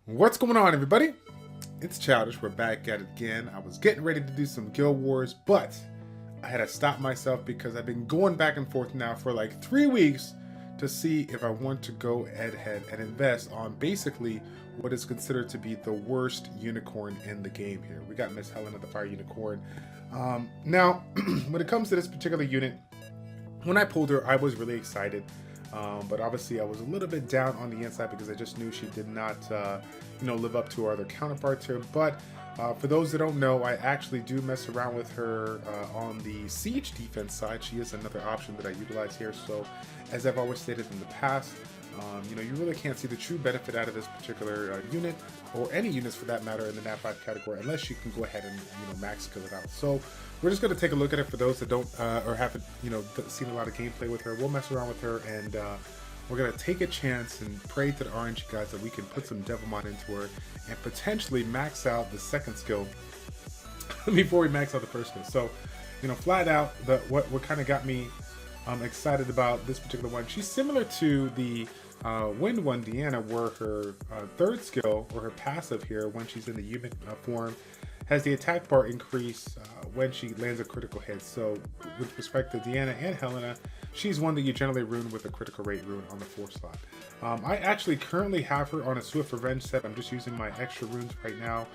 What's going on, everybody? It's Childish. We're back at it again. I was getting ready to do some Guild Wars, but I had to stop myself because I've been going back and forth now for like 3 weeks to see if I want to go ahead and invest on basically what is considered to be the worst unicorn in the game here. We got Miss Helena, the Fire Unicorn. Now, when it comes to this particular unit, when I pulled her, I was really excited. But obviously I was a little bit down on the inside because I just knew she did not, live up to our other counterparts here. But for those that don't know, I actually do mess around with her on the siege defense side. She is another option that I utilize here. So as I've always stated in the past, you really can't see the true benefit out of this particular unit, or any units for that matter, in the Nat 5 category, unless you can go ahead and max skill it out. So we're just going to take a look at it for those that don't or haven't seen a lot of gameplay with her. We'll mess around with her, and we're going to take a chance and pray to the RNG guys that we can put some Devilmon into her and potentially max out the second skill before we max out the first skill. So flat out, what kind of got me excited about this particular one, she's similar to the Wind one, Deanna, where her third skill, or her passive here, when she's in the human form, has the attack bar increase when she lands a critical hit. So with respect to Deanna and Helena, she's one that you generally rune with a critical rate rune on the 4 slot. I actually currently have her on a Swift Revenge set. I'm just using my extra runes right now.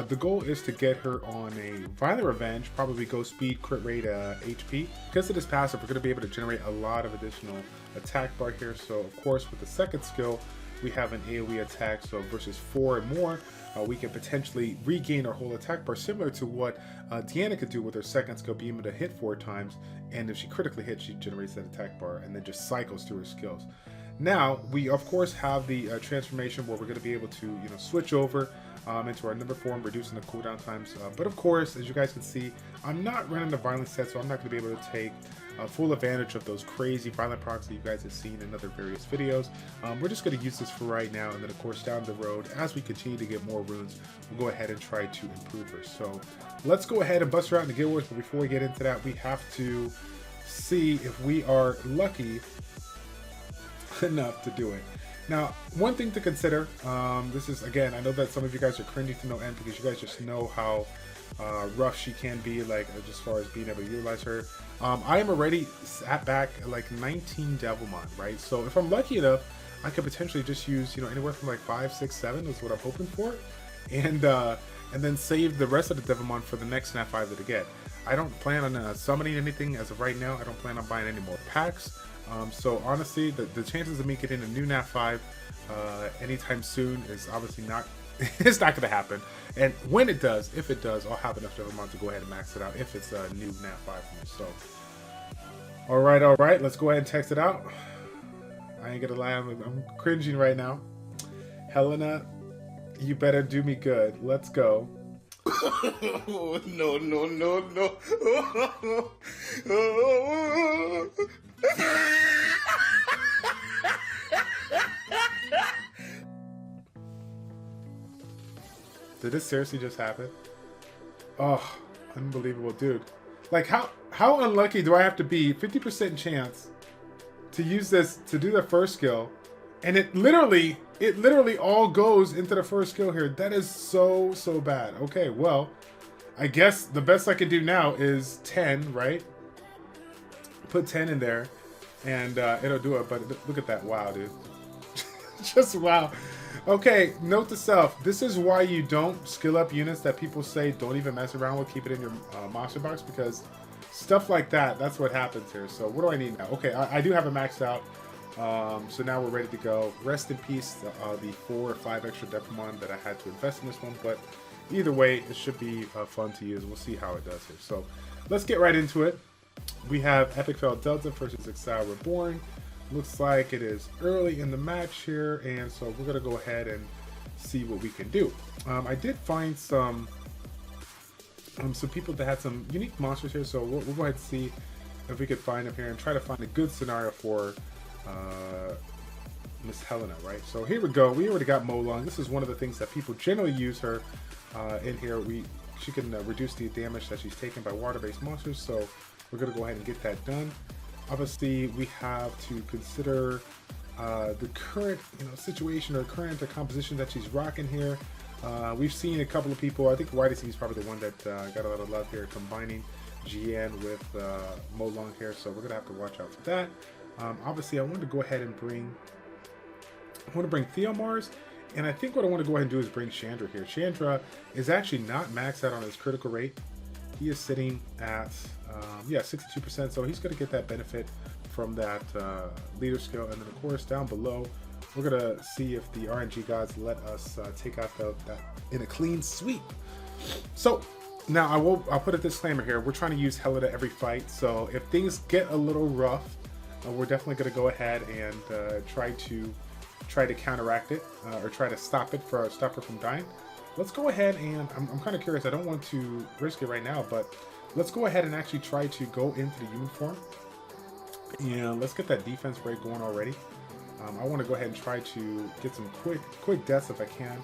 The goal is to get her on a Violent Revenge, probably go speed, crit rate, HP. Because it is passive, we're going to be able to generate a lot of additional attack bar here. So of course with the second skill, we have an AoE attack, so versus 4 and more, we can potentially regain our whole attack bar, similar to what Deanna could do with her second skill, being able to hit 4 times, and if she critically hits, she generates that attack bar and then just cycles through her skills. Now, we of course have the transformation where we're going to be able to switch over into our number form, reducing the cooldown times. But of course, as you guys can see, I'm not running the violent set, so I'm not going to be able to take full advantage of those crazy violent procs that you guys have seen in other various videos. We're just going to use this for right now, and then of course down the road, as we continue to get more runes, we'll go ahead and try to improve her. So let's go ahead and bust her out in the Guild Wars, but before we get into that, we have to see if we are lucky enough to do it. Now, one thing to consider, this is, again, I know that some of you guys are cringing to no end because you guys just know how rough she can be, like as far as being able to utilize her. I am already sat back at like 19 Devilmon, right? So if I'm lucky enough, I could potentially just use anywhere from like 5, 6, 7 is what I'm hoping for, and then save the rest of the Devilmon for the next Nat 5 that I get. I don't plan on summoning anything as of right now. I don't plan on buying any more packs. So honestly, the chances of me getting a new Nat 5 anytime soon is obviously not, it's not going to happen. And when it does, if it does, I'll have enough Devilmon to go ahead and max it out if it's a new Nat 5 for me. So, all right, let's go ahead and text it out. I ain't gonna lie, I'm cringing right now. Helena, you better do me good. Let's go. No. Did this seriously just happen? Oh, unbelievable, dude. Like, how unlucky do I have to be? 50% chance to use this to do the first skill, and it literally all goes into the first skill here. That is so bad. Okay, well, I guess the best I can do now is 10, right? Put 10 in there, and it'll do it. But look at that. Wow, dude. Just wow. Okay, note to self, this is why you don't skill up units that people say don't even mess around with. Keep it in your monster box, because stuff like that's what happens here. So what do I need now? Okay, I do have it maxed out. So now we're ready to go. Rest in peace, the 4 or 5 extra Devilmon that I had to invest in this one. But either way, it should be fun to use. We'll see how it does here. So let's get right into it. We have Epic Fail Delta versus Exile Reborn. Looks like it is early in the match here, and so we're going to go ahead and see what we can do. I did find some people that had some unique monsters here, so we'll go ahead and see if we could find them here and try to find a good scenario for Miss Helena, right? So here we go. We already got Molong. This is one of the things that people generally use her in here. She can reduce the damage that she's taken by water-based monsters, so we're going to go ahead and get that done. Obviously, we have to consider the current situation or current composition that she's rocking here. We've seen a couple of people. I think YDC is probably the one that got a lot of love here, combining GN with Mo long hair. So we're gonna have to watch out for that. Obviously, I wanted to go ahead and bring. I want to bring Theomars, and I think what I want to go ahead and do is bring Chandra here. Chandra is actually not maxed out on his critical rate. He is sitting at yeah, 62%, so he's going to get that benefit from that leader skill. And then of course down below, we're going to see if the RNG gods let us take out that in a clean sweep. So now I'll put a disclaimer here. We're trying to use Helena every fight, so if things get a little rough, we're definitely going to go ahead and try to counteract it or try to stop her from dying. Let's go ahead and I'm kind of curious. I don't want to risk it right now, but let's go ahead and actually try to go into the human form. And let's get that defense break going already. I want to go ahead and try to get some quick deaths if I can.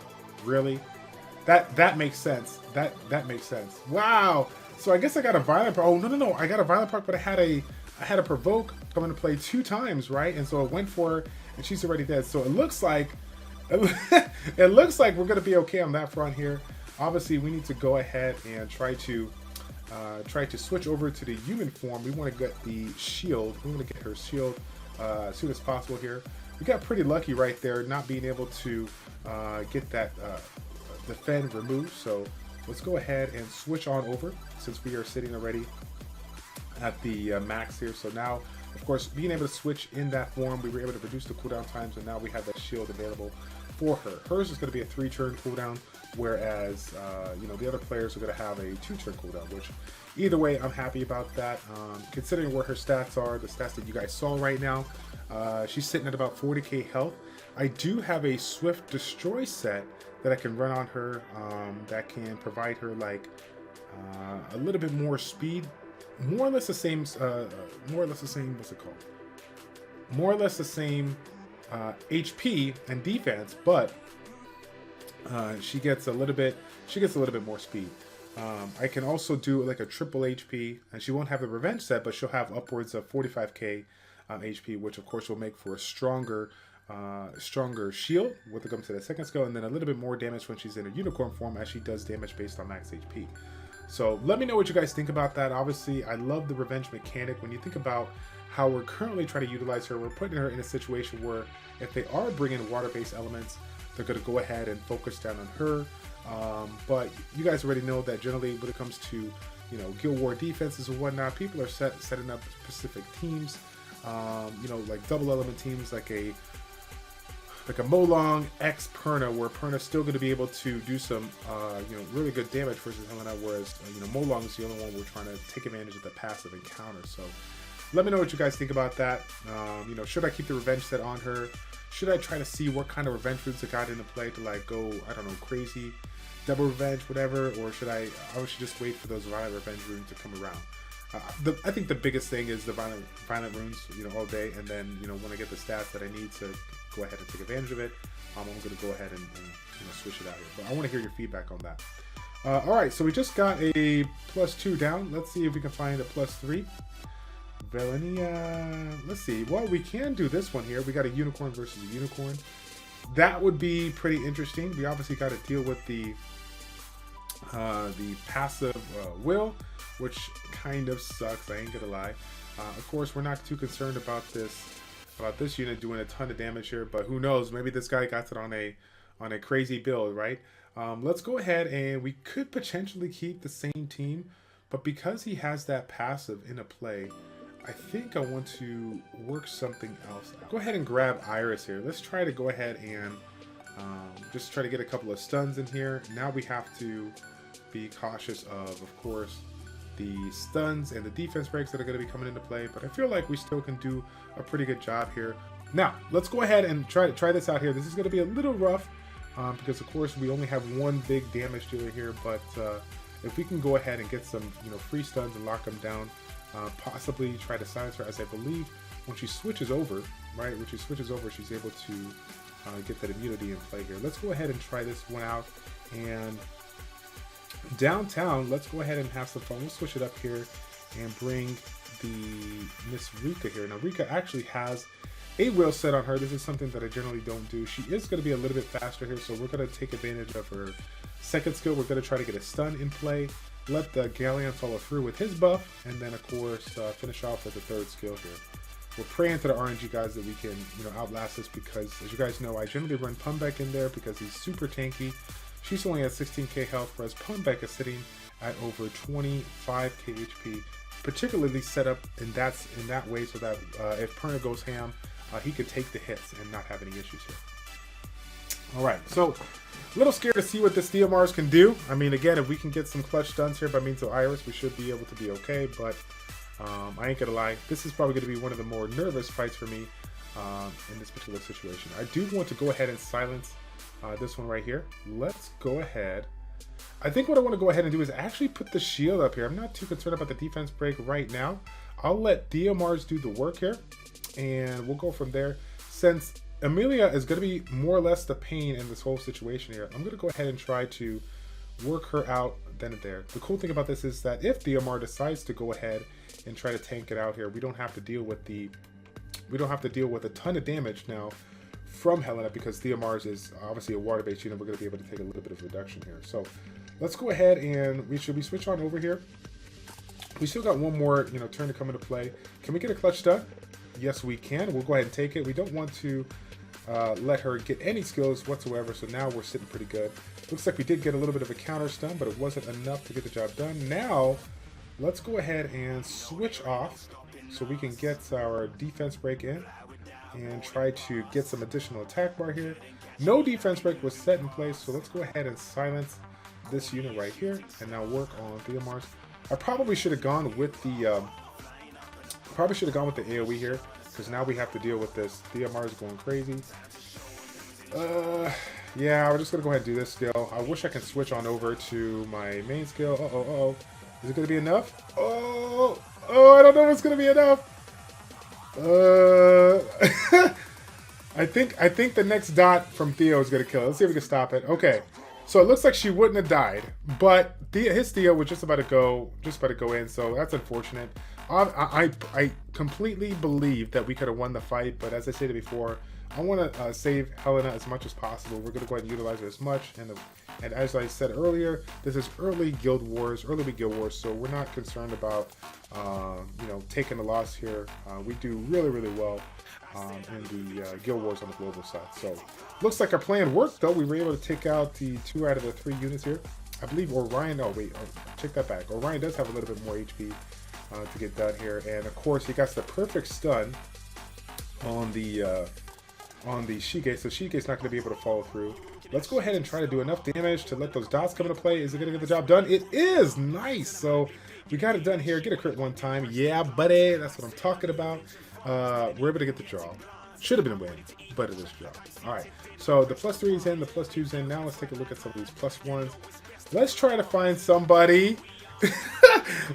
Really, that makes sense. That makes sense. Wow. So I guess I got a violent. Oh no! I got a violent proc, but I had a provoke come into play 2 times, right? And so it went for her, and she's already dead. So it looks like it looks like we're gonna be okay on that front here. Obviously, we need to go ahead and try to switch over to the human form. We want to get the shield. We want to get her shield as soon as possible here. We got pretty lucky right there, not being able to get that defend removed. So let's go ahead and switch on over since we are sitting already at the max here. So now, of course, being able to switch in that form, we were able to reduce the cooldown times, and now we have that shield available for her. Hers is going to be a 3-turn cooldown, whereas the other players are going to have a 2-turn cooldown, which either way, I'm happy about that. Considering where her stats are, the stats that you guys saw right now, she's sitting at about 40k health. I do have a Swift Destroy set that I can run on her that can provide her like a little bit more speed, more or less the same, what's it called? More or less the same HP and defense, but she gets a little bit more speed. I can also do like a triple HP, and she won't have the revenge set, but she'll have upwards of 45k HP, which of course will make for a stronger shield when it comes to that second skill, and then a little bit more damage when she's in a unicorn form, as she does damage based on max HP. So let me know what you guys think about that. Obviously, I love the revenge mechanic. When you think about how we're currently trying to utilize her, we're putting her in a situation where if they are bringing water-based elements, they're going to go ahead and focus down on her. But you guys already know that generally when it comes to Guild War defenses and whatnot, people are setting up specific teams, like double element teams, like a Molong X Perna, where Perna's still going to be able to do some really good damage versus Helena, whereas Molong is the only one we're trying to take advantage of the passive encounter. So let me know what you guys think about that. Should I keep the revenge set on her? Should I try to see what kind of revenge runes I got into play to like go, I don't know, crazy, double revenge, whatever, or should I should just wait for those violent revenge runes to come around? I think the biggest thing is the violent runes, all day, and then when I get the stats that I need to go ahead and take advantage of it, I'm going to go ahead and switch it out here. But I want to hear your feedback on that. All right, so we just got a +2 down. Let's see if we can find a +3. Helena, let's see. Well, we can do this one here. We got a unicorn versus a unicorn. That would be pretty interesting. We obviously got to deal with the passive will, which kind of sucks. I ain't gonna lie. Of course, we're not too concerned about this unit doing a ton of damage here, but who knows? Maybe this guy got it on a crazy build, right? Let's go ahead, and we could potentially keep the same team, but because he has that passive in a play, I think I want to work something else. Go ahead and grab Iris here. Let's try to go ahead and just try to get a couple of stuns in here. Now we have to be cautious of course, the stuns and the defense breaks that are going to be coming into play, but I feel like we still can do a pretty good job here. Now, let's go ahead and try this out here. This is going to be a little rough because, of course, we only have one big damage dealer here, but if we can go ahead and get some free stuns and lock them down, possibly try to silence her, as I believe when she switches over, right? When she switches over, she's able to get that immunity in play here. Let's go ahead and try this one out. And downtown, let's go ahead and have some fun. We'll switch it up here and bring the Miss Rika here. Now, Rika actually has 8-wheel set on her. This is something that I generally don't do. She is going to be a little bit faster here, so we're going to take advantage of her second skill. We're going to try to get a stun in play, let the Galleon follow through with his buff, and then of course finish off with the third skill here. We're praying to the RNG guys that we can, outlast this, because as you guys know, I generally run Pumbek in there because he's super tanky. She's only at 16k health, whereas Pumbek is sitting at over 25k HP, particularly set up in that way so that if Perna goes ham, he could take the hits and not have any issues here. Alright, so a little scared to see what this Theomars can do. I mean, again, if we can get some clutch stuns here by means of Iris, we should be able to be okay, but I ain't gonna lie, this is probably gonna be one of the more nervous fights for me in this particular situation. I do want to go ahead and silence this one right here. Let's go ahead. I think what I want to go ahead and do is actually put the shield up here. I'm not too concerned about the defense break right now. I'll let Theomars do the work here, and we'll go from there. Since Amelia is going to be more or less the pain in this whole situation here, I'm going to go ahead and try to work her out then and there. The cool thing about this is that if Theomar decides to go ahead and try to tank it out here, we don't have to deal with a ton of damage now from Helena, because Theomars is obviously a water-based unit. We're going to be able to take a little bit of reduction here. So let's go ahead and we switch on over here. We still got one more turn to come into play. Can we get a clutch stun? Yes, we can. We'll go ahead and take it. We don't want to let her get any skills whatsoever, so now we're sitting pretty good. Looks like we did get a little bit of a counter stun, but it wasn't enough to get the job done. Now let's go ahead and switch off so we can get our defense break in and try to get some additional attack bar here. No defense break was set in place, so let's go ahead and silence this unit right here and now work on Theomars. I probably should have gone with the AoE here, because now we have to deal with this. Theomars going crazy. Yeah, we're just gonna go ahead and do this skill. I wish I could switch on over to my main skill. Is it gonna be enough? Oh, I don't know if it's gonna be enough. I think the next dot from Theo is gonna kill it. Let's see if we can stop it. Okay, so it looks like she wouldn't have died, but his Theo was just about to go in, so that's unfortunate. I completely believe that we could have won the fight, but as I stated before, I want to save Helena as much as possible. We're going to go ahead and utilize her as much, and as I said earlier, this is early week Guild Wars, so we're not concerned about taking a loss here. We do really well in the Guild Wars on the global side. So looks like our plan worked, though. We were able to take out the 2 out of the 3 units here. I believe Orion. Oh wait, check that back. Orion does have a little bit more HP to get done here, and of course he got the perfect stun on the Shige, so Shige's not going to be able to follow through. Let's go ahead and try to do enough damage to let those dots come into play. Is it going to get the job done? It is! Nice! So we got it done here. Get a crit one time. Yeah, buddy! That's what I'm talking about. We're able to get the draw. Should have been a win, but it was a draw. Alright, so the +3 is in, the +2 is in. Now let's take a look at some of these +1s. Let's try to find somebody.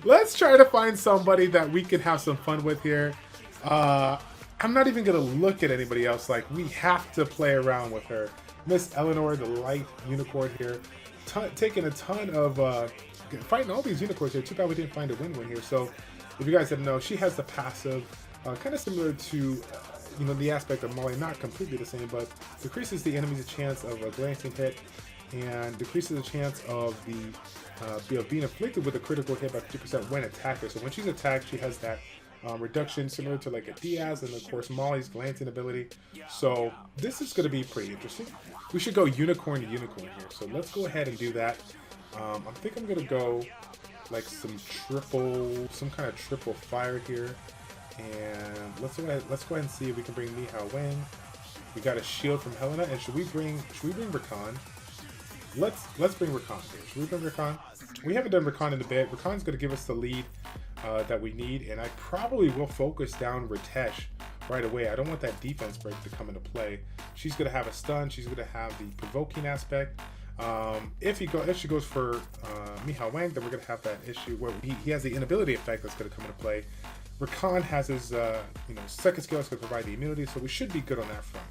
Let's try to find somebody that we can have some fun with here. I'm not even going to look at anybody else. Like, we have to play around with her. Miss Eleanor, the light unicorn here. Taking a ton of... fighting all these unicorns here. Too bad we didn't find a win-win here. So, if you guys didn't know, she has the passive. Kind of similar to, the aspect of Molly. Not completely the same, but decreases the enemy's chance of a glancing hit. And decreases the chance of being afflicted with a critical hit by 50% when attacked. So when she's attacked, she has that reduction similar to like a Diaz, and of course Molly's glancing ability. So this is going to be pretty interesting. We should go unicorn to unicorn here. So let's go ahead and do that. I think I'm going to go like some kind of triple fire here. And let's go ahead and see if we can bring Mihao Wang. We got a shield from Helena, and should we bring Rakan? Let's bring Rakan here. Should we bring Rakan? We haven't done Rakan in a bit. Rakan's going to give us the lead that we need, and I probably will focus down Ritesh right away. I don't want that defense break to come into play. She's going to have a stun. She's going to have the provoking aspect. If she goes for Mihao Wang, then we're going to have that issue where he has the inability effect that's going to come into play. Rakan has his second skill that's going to provide the immunity, so we should be good on that front.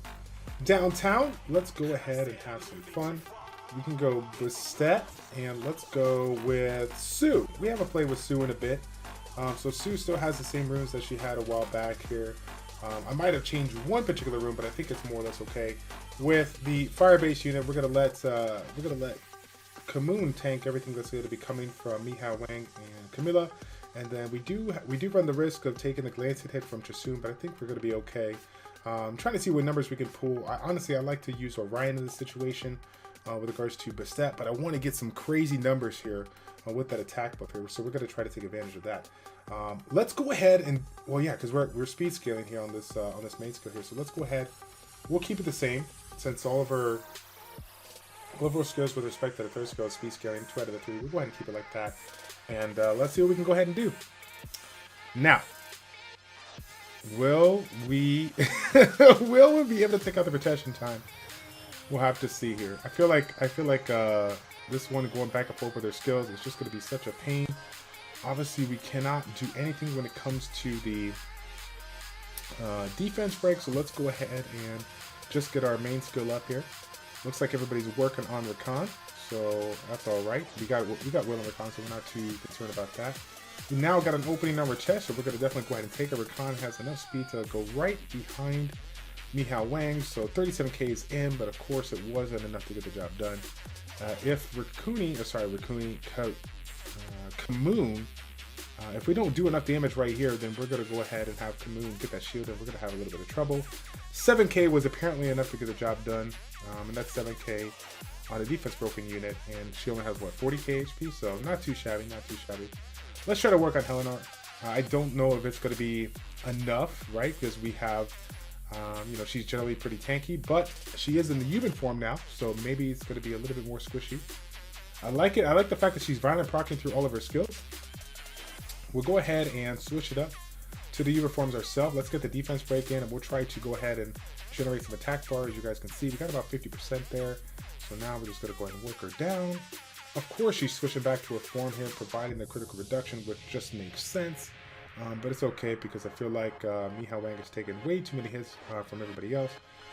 Downtown, let's go ahead and have some fun. We can go with Stet, and let's go with Sue. We haven't played with Sue in a bit. So Sue still has the same runes that she had a while back here. I might have changed one particular room, but I think it's more or less okay. With the fire base unit, we're gonna let Kamoon tank everything that's going to be coming from Mihao Wang and Camilla, and then we do run the risk of taking the glancing hit from Chasun, but I think we're going to be okay. Trying to see what numbers we can pull. Honestly, I like to use Orion in this situation with regards to Bastet, but I want to get some crazy numbers here with that attack buff here, so we're going to try to take advantage of that. Let's go ahead and, well, yeah, because we're speed scaling here on this main skill here, so let's go ahead. We'll keep it the same since all of our skills with respect to the third skill is speed scaling, 2 out of the 3. We'll go ahead and keep it like that, and let's see what we can go ahead and do. Now, will we will we be able to take out the protection time? We'll have to see here. I feel like this one going back and forth with their skills is just going to be such a pain. Obviously, we cannot do anything when it comes to the defense break, so let's go ahead and just get our main skill up here. Looks like everybody's working on Recon, so that's all right. We got Will on Recon, so we're not too concerned about that. We now got an opening on our chest, so we're going to definitely go ahead and take it. Recon has enough speed to go right behind Mihao Wang, so 37k is in, but of course it wasn't enough to get the job done. If Kamoon, if we don't do enough damage right here, then we're going to go ahead and have Kamoon get that shield, and we're going to have a little bit of trouble. 7k was apparently enough to get the job done, and that's 7k on a defense broken unit, and she only has, what, 40k HP, so not too shabby, not too shabby. Let's try to work on Helena. I don't know if it's going to be enough, right, because we have, you know, she's generally pretty tanky, but she is in the human form now, so maybe it's going to be a little bit more squishy. I like it. I like the fact that she's violent proccing through all of her skills. We'll go ahead and switch it up to the uniforms ourselves. Let's get the defense break in, and we'll try to go ahead and generate some attack bar. As you guys can see, we got about 50% there. So now we're just going to go ahead and work her down. Of course, she's switching back to her form here, providing the critical reduction, which just makes sense. But it's okay because I feel like Mihao Wang has taken way too many hits from everybody else.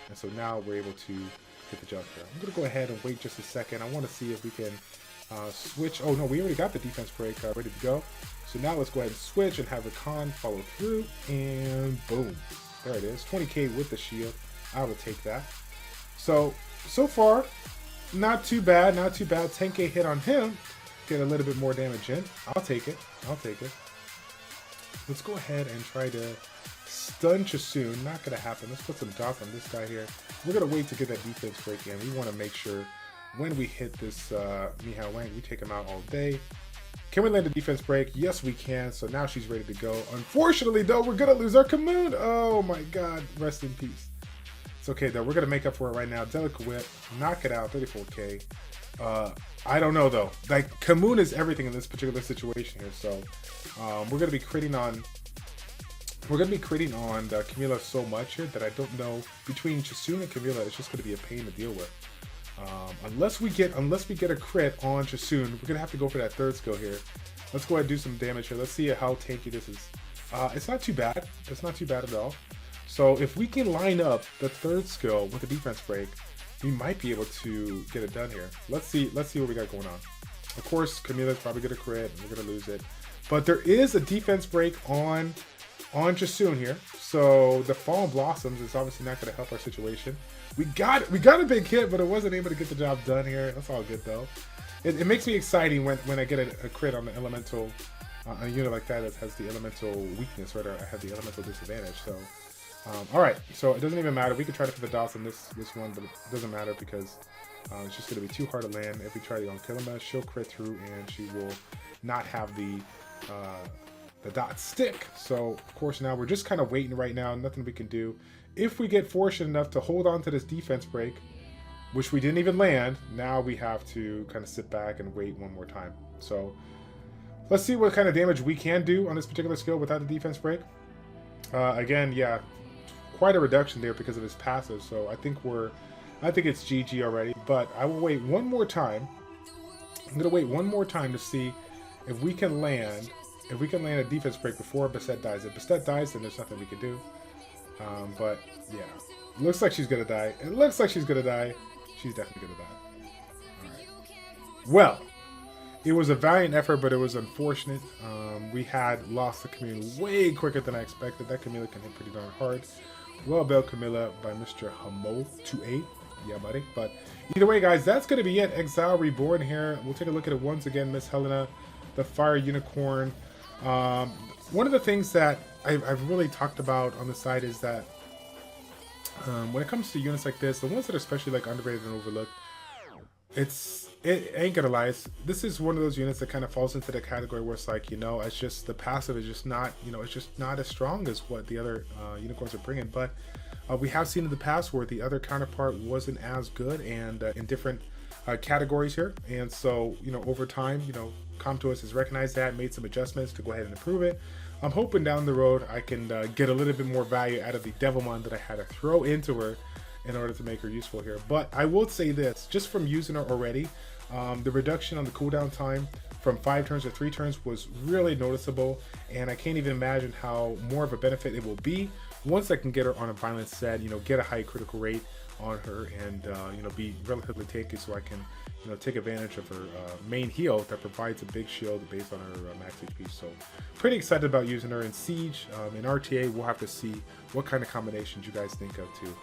And so now we're able to get the job done. I'm going to go ahead and wait just a second. I want to see if we can switch. Oh no, we already got the defense break ready to go. So now let's go ahead and switch and have Recon follow through, and boom, there it is, 20k with the shield. I will take that. So far, not too bad, not too bad. 10k hit on him, get a little bit more damage in. I'll take it, I'll take it. Let's go ahead and try to stun Chasun. Not gonna happen. Let's put some dots on this guy here. We're gonna wait to get that defense break in. We want to make sure when we hit this Mihao Wang, we take him out all day. Can we land a defense break? Yes, we can. So now she's ready to go. Unfortunately, though, we're going to lose our Kamoon. Oh, my God. Rest in peace. It's okay, though. We're going to make up for it right now. Delicate Whip. Knock it out. 34k. I don't know, though. Like, Kamoon is everything in this particular situation here. So we're going to be critting on... We're going to be critting on Camilla so much here that I don't know. Between Chasun and Camilla, it's just going to be a pain to deal with. Unless we get a crit on Chasun, we're gonna have to go for that third skill here. Let's go ahead and do some damage here. Let's see how tanky this is. It's not too bad. It's not too bad at all. So if we can line up the third skill with the defense break, we might be able to get it done here. Let's see what we got going on. Of course, Camilla's probably gonna crit, and we're gonna lose it. But there is a defense break on Chasun here. So the Fallen Blossoms is obviously not gonna help our situation. We got a big hit, but it wasn't able to get the job done here. That's all good though. It makes me exciting when I get a crit on the elemental, a unit like that has the elemental weakness, right? Or I have the elemental disadvantage. So, all right. So it doesn't even matter. We can try to put the dots on this one, but it doesn't matter because it's just going to be too hard to land. If we try to kill him, she'll crit through, and she will not have the dot stick. So of course now we're just kind of waiting right now. Nothing we can do. If we get fortunate enough to hold on to this defense break, which we didn't even land, now we have to kind of sit back and wait one more time. So let's see what kind of damage we can do on this particular skill without the defense break. Again, yeah, quite a reduction there because of his passive. So I think it's GG already. But I will wait one more time. I'm gonna wait one more time to see if we can land a defense break before Bastet dies. If Bastet dies, then there's nothing we can do. But yeah, looks like she's gonna die. It looks like she's gonna die. She's definitely gonna die. All right. Well, It was a valiant effort, but it was unfortunate. We had lost the Camilla way quicker than I expected. That Camilla can hit pretty darn hard. Well built Camilla by Mr. Hamo 28. Yeah, buddy. But either way, guys, that's going to be it. Exile Reborn here. We'll take a look at it once again. Miss Helena, the Fire Unicorn. One of the things that I've really talked about on the side is that when it comes to units like this, the ones that are especially like underrated and overlooked, it ain't gonna lie, this is one of those units that kind of falls into the category where it's like, you know, it's just the passive is just not, you know, it's just not as strong as what the other unicorns are bringing. But we have seen in the past where the other counterpart wasn't as good, and in different categories here. And so, you know, over time, you know, Comtois has recognized that, made some adjustments to go ahead and improve it. I'm hoping down the road I can get a little bit more value out of the Devilmon that I had to throw into her in order to make her useful here. But I will say this, just from using her already, the reduction on the cooldown time from 5 turns to 3 turns was really noticeable, and I can't even imagine how more of a benefit it will be once I can get her on a violent set, you know, get a high critical rate on her, and you know, be relatively tanky, so I can, you know, take advantage of her main heal that provides a big shield based on her max HP. So pretty excited about using her in Siege. In RTA, we'll have to see what kind of combinations you guys think of too.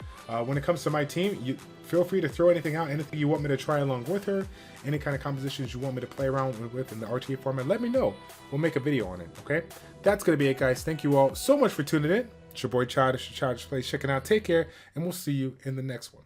When it comes to my team, you feel free to throw anything out, anything you want me to try along with her, any kind of compositions you want me to play around with in the RTA format, let me know. We'll make a video on it, okay? That's going to be it, guys. Thank you all so much for tuning in. It's your boy Childish, ChildishPlays checking out. Take care, and we'll see you in the next one.